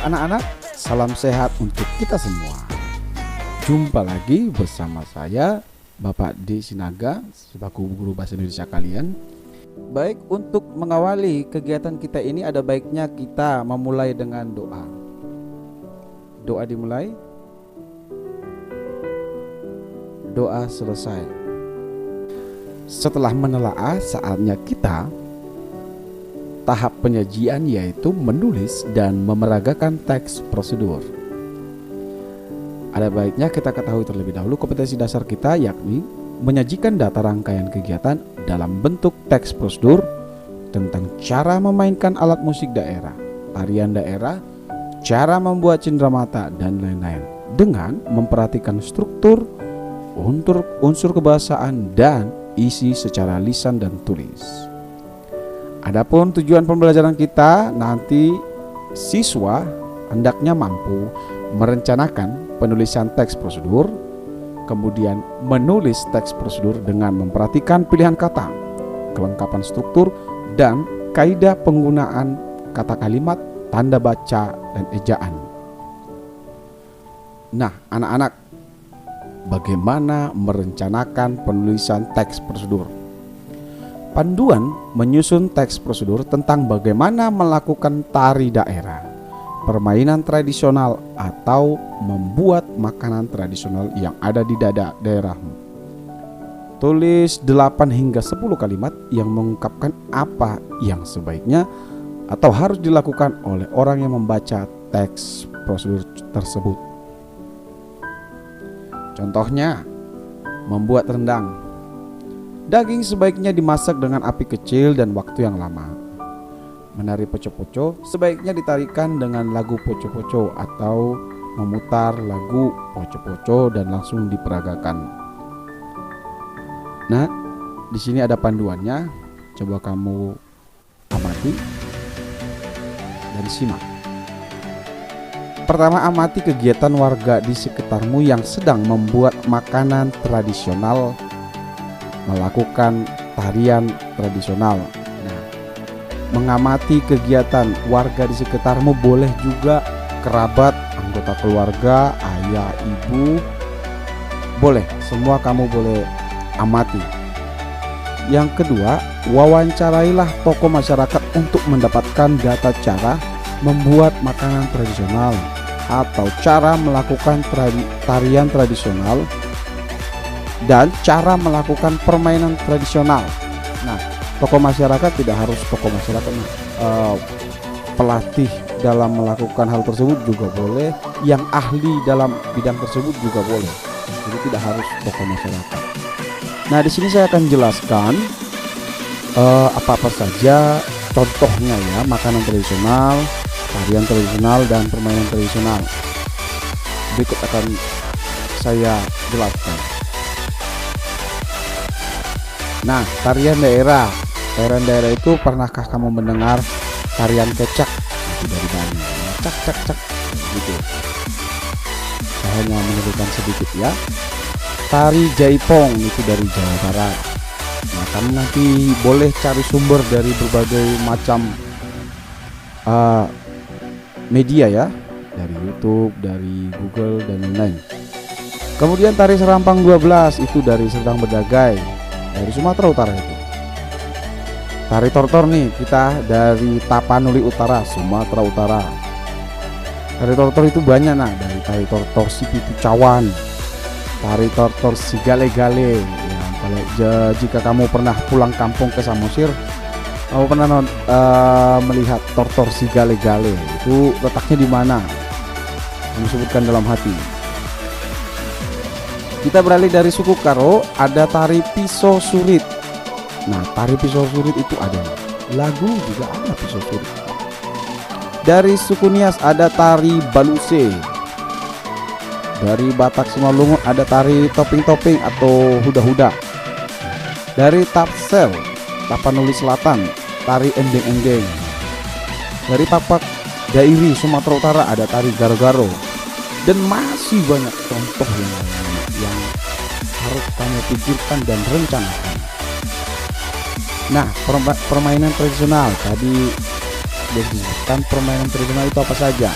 anak-anak, salam sehat untuk kita semua. Jumpa lagi bersama saya, Bapak D. Sinaga, selaku guru bahasa Indonesia kalian. Baik, untuk mengawali kegiatan kita ini ada baiknya kita memulai dengan doa. Doa dimulai, doa selesai. Setelah menelaah, saatnya kita tahap penyajian, yaitu menulis dan memeragakan teks prosedur. Ada baiknya kita ketahui terlebih dahulu kompetensi dasar kita, yakni menyajikan data rangkaian kegiatan dalam bentuk teks prosedur tentang cara memainkan alat musik daerah, tarian daerah, cara membuat cenderamata, dan lain-lain, dengan memperhatikan struktur, unsur kebahasaan, dan isi secara lisan dan tulis. Adapun tujuan pembelajaran kita, nanti siswa hendaknya mampu merencanakan penulisan teks prosedur, kemudian menulis teks prosedur dengan memperhatikan pilihan kata, kelengkapan struktur, dan kaidah penggunaan kata kalimat, tanda baca, dan ejaan. Nah, anak-anak, bagaimana merencanakan penulisan teks prosedur? Panduan menyusun teks prosedur tentang bagaimana melakukan tari daerah, permainan tradisional, atau membuat makanan tradisional yang ada di daerahmu. Tulis 8 hingga 10 kalimat yang mengungkapkan apa yang sebaiknya atau harus dilakukan oleh orang yang membaca teks prosedur tersebut. Contohnya, membuat rendang. Daging sebaiknya dimasak dengan api kecil dan waktu yang lama. Menari poco-poco sebaiknya ditarikan dengan lagu poco-poco atau memutar lagu poco-poco dan langsung diperagakan. Nah, di sini ada panduannya. Coba kamu amati dan simak. Pertama, amati kegiatan warga di sekitarmu yang sedang membuat makanan tradisional, melakukan tarian tradisional. Nah, mengamati kegiatan warga di sekitarmu boleh juga kerabat, anggota keluarga, ayah, ibu, boleh, semua kamu boleh amati. Yang kedua, wawancarailah tokoh masyarakat untuk mendapatkan data cara membuat makanan tradisional atau cara melakukan tarian tradisional dan cara melakukan permainan tradisional. Nah, tokoh masyarakat tidak harus tokoh masyarakat, pelatih dalam melakukan hal tersebut juga boleh, yang ahli dalam bidang tersebut juga boleh. Jadi tidak harus tokoh masyarakat. Nah, di sini saya akan jelaskan apa-apa saja contohnya ya, makanan tradisional, tarian tradisional, dan permainan tradisional. Berikut akan saya jelaskan. Nah, tarian daerah. Tarian daerah itu, pernahkah kamu mendengar tarian kecak? Itu dari Bali. Cak cak cak gitu. Saya hanya menyebutkan sedikit ya. Tari jaipong itu dari Jawa Barat. Nah, kamu nanti boleh cari sumber dari berbagai macam media ya, dari YouTube, dari Google, dan lain-lain. Kemudian tari serampang 12 itu dari Serdang Bedagai, dari Sumatera Utara itu. Tari tortor nih, kita dari Tapanuli Utara, Sumatera Utara. Tari tortor itu banyak, nah, dari tari tortor Sipitu Cawan, tari tortor Sigale-gale ya. Kalau jika kamu pernah pulang kampung ke Samosir, kamu pernah melihat tortor Sigale-gale, itu letaknya di mana? Kamu sebutkan dalam hati. Kita beralih dari suku Karo, ada tari pisau surit. Nah, tari pisau surit itu ada lagu, juga ada pisau surit. Dari suku Nias ada tari baluse. Dari Batak Simalungun ada tari toping-toping atau huda-huda. Dari Tapsel, Tapanuli Selatan, tari endeng-endeng. Dari Papak Dairi, Sumatera Utara ada tari garo-garo. Dan masih banyak contoh yang harus kamu pikirkan dan rencanakan. Nah, permainan tradisional tadi disebutkan. Permainan tradisional itu apa saja?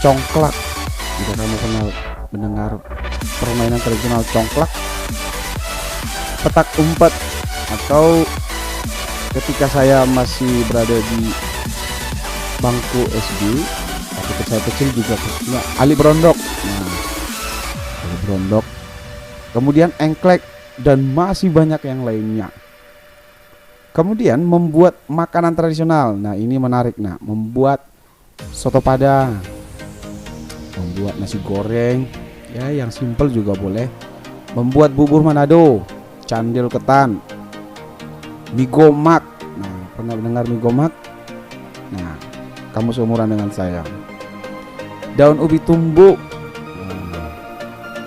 congklak. Jika kamu pernah mendengar permainan tradisional congklak, petak umpet, atau ketika saya masih berada di bangku SD, ketika saya kecil juga khususnya Ali Brondok. Nah, Ali Brondok, kemudian engklek, dan masih banyak yang lainnya. Kemudian membuat makanan tradisional. Nah, ini menarik. Nah, membuat soto Padang, membuat nasi goreng, ya yang simple juga boleh. Membuat bubur Manado, candil ketan, mie gomak. Nah, pernah mendengar mie gomak? Nah, kamu seumuran dengan saya. Daun ubi tumbuk.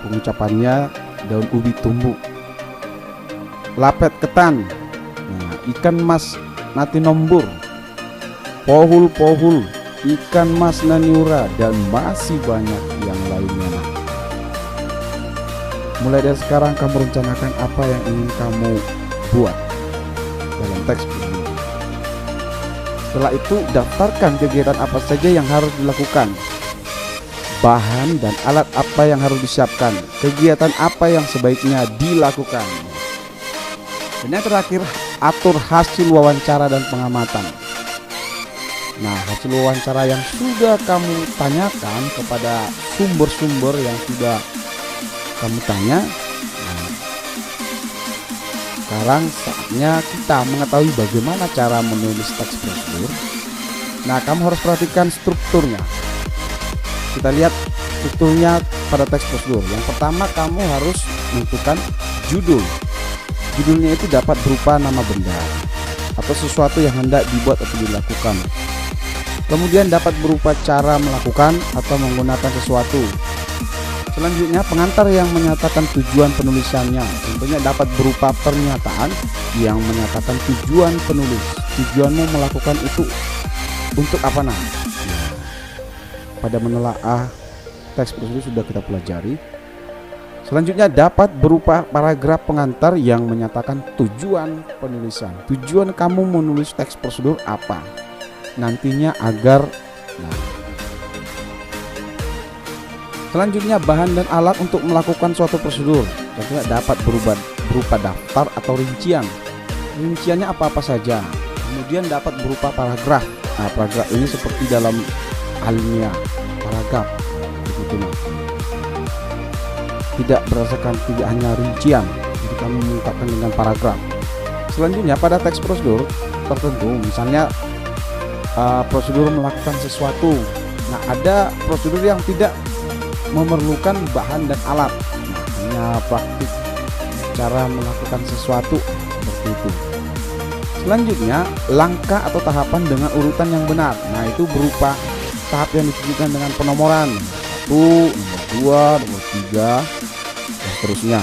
Pengucapannya daun ubi tumbuk. Lapet ketan. Nah, ikan mas nati nombur, pohul, ikan mas naniura, dan masih banyak yang lainnya. Mulai dari sekarang kamu rencanakan apa yang ingin kamu buat dalam teks ini. Setelah itu daftarkan kegiatan apa saja yang harus dilakukan, bahan dan alat apa yang harus disiapkan, kegiatan apa yang sebaiknya dilakukan. Dan yang terakhir, atur hasil wawancara dan pengamatan. Nah, hasil wawancara yang sudah kamu tanyakan kepada sumber-sumber yang sudah kamu tanya. Nah, sekarang saatnya kita mengetahui bagaimana cara menulis teks prosedur. Nah, kamu harus perhatikan strukturnya. Kita lihat strukturnya pada teks prosedur. Yang pertama, kamu harus menentukan judul. Judulnya itu dapat berupa nama benda atau sesuatu yang hendak dibuat atau dilakukan. Kemudian dapat berupa cara melakukan atau menggunakan sesuatu. Selanjutnya, pengantar yang menyatakan tujuan penulisannya. Tentunya dapat berupa pernyataan yang menyatakan tujuan penulis. Tujuanmu melakukan itu untuk apa? Nah, pada menelaah teks prosedur sudah kita pelajari. Selanjutnya, dapat berupa paragraf pengantar yang menyatakan tujuan penulisan. Tujuan kamu menulis teks prosedur apa nantinya agar Selanjutnya, bahan dan alat untuk melakukan suatu prosedur. Tentunya dapat berupa daftar atau rincian. Rinciannya apa-apa saja. Kemudian dapat berupa paragraf. Nah, paragraf ini seperti dalam alinea paragraf begitu. Tidak berdasarkan, tidak hanya rincian, jadi kami mengungkapkan dengan paragraf. Selanjutnya, pada teks prosedur tertentu, misalnya prosedur melakukan sesuatu. Nah, ada prosedur yang tidak memerlukan bahan dan alat, hanya praktik cara melakukan sesuatu seperti itu. Selanjutnya, langkah atau tahapan dengan urutan yang benar. Nah, itu berupa tahap yang ditujukan dengan penomoran 1, nomor 2, nomor 3, dan seterusnya.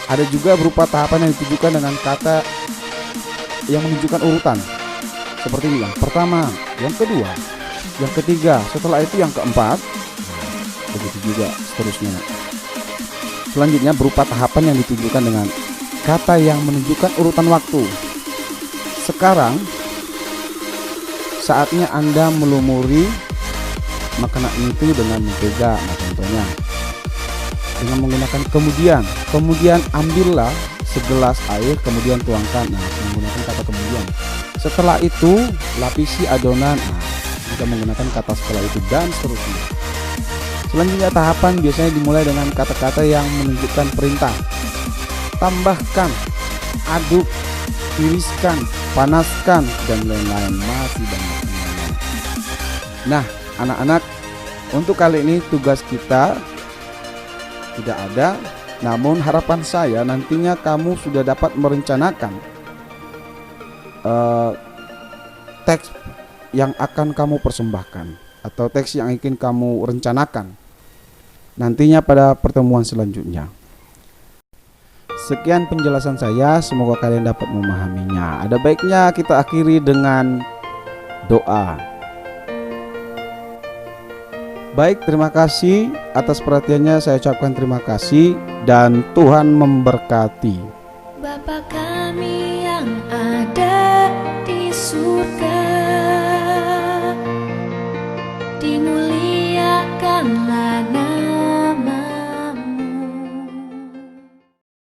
Ada juga berupa tahapan yang ditujukan dengan kata yang menunjukkan urutan. Seperti ini, yang pertama, yang kedua, yang ketiga, setelah itu yang keempat, begitu juga seterusnya. Selanjutnya, berupa tahapan yang ditujukan dengan kata yang menunjukkan urutan waktu. Sekarang saatnya Anda melumuri makanan itu dengan mentega. Nah, contohnya dengan menggunakan kemudian ambillah segelas air, kemudian tuangkan. Nah, menggunakan kata kemudian. Setelah itu lapisi adonan. Nah, kita menggunakan kata setelah itu, dan seterusnya. Selanjutnya, tahapan biasanya dimulai dengan kata-kata yang menunjukkan perintah. Tambahkan, aduk, tiriskan, panaskan, dan lain-lain. Masih banyak. Nah, anak-anak, untuk kali ini tugas kita tidak ada, namun harapan saya nantinya kamu sudah dapat merencanakan teks yang akan kamu persembahkan atau teks yang ingin kamu rencanakan nantinya pada pertemuan selanjutnya. Sekian penjelasan saya, semoga kalian dapat memahaminya. Ada baiknya kita akhiri dengan doa. Baik, terima kasih atas perhatiannya. Saya ucapkan terima kasih dan Tuhan memberkati. Bapa kami yang ada di